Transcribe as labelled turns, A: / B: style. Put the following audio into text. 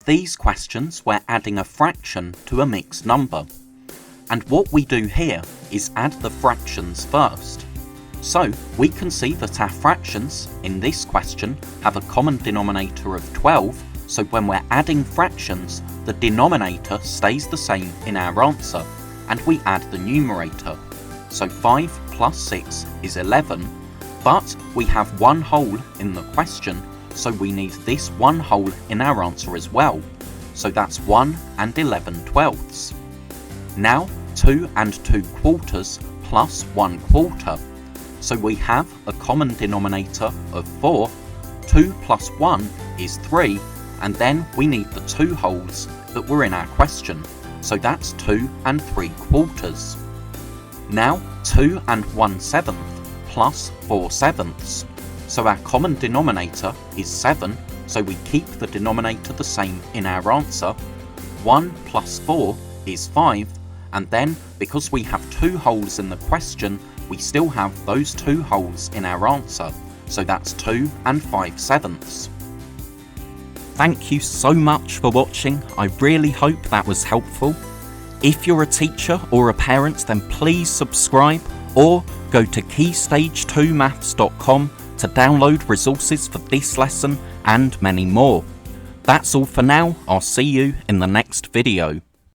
A: these questions we're adding a fraction to a mixed number. And what we do here is add the fractions first. So we can see that our fractions in this question have a common denominator of 12, so when we're adding fractions, the denominator stays the same in our answer, and we add the numerator. So 5 plus 6 is 11, but we have one whole in the question, so we need this one whole in our answer as well. So that's 1 and 11 twelfths. Now 2 and 2 quarters plus 1 quarter. So we have a common denominator of 4, 2 plus 1 is 3, and then we need the 2 wholes that were in our question. So that's 2 and 3 quarters. Now 2 and 1/7 plus 4/7. So our common denominator is 7, so we keep the denominator the same in our answer. 1 plus 4 is 5, and then because we have 2 wholes in the question, we still have those 2 wholes in our answer, so that's 2 and 5/7. Thank you so much for watching. I really hope that was helpful. If you're a teacher or a parent, then please subscribe or go to keystage2maths.com to download resources for this lesson and many more. That's all for now. I'll see you in the next video.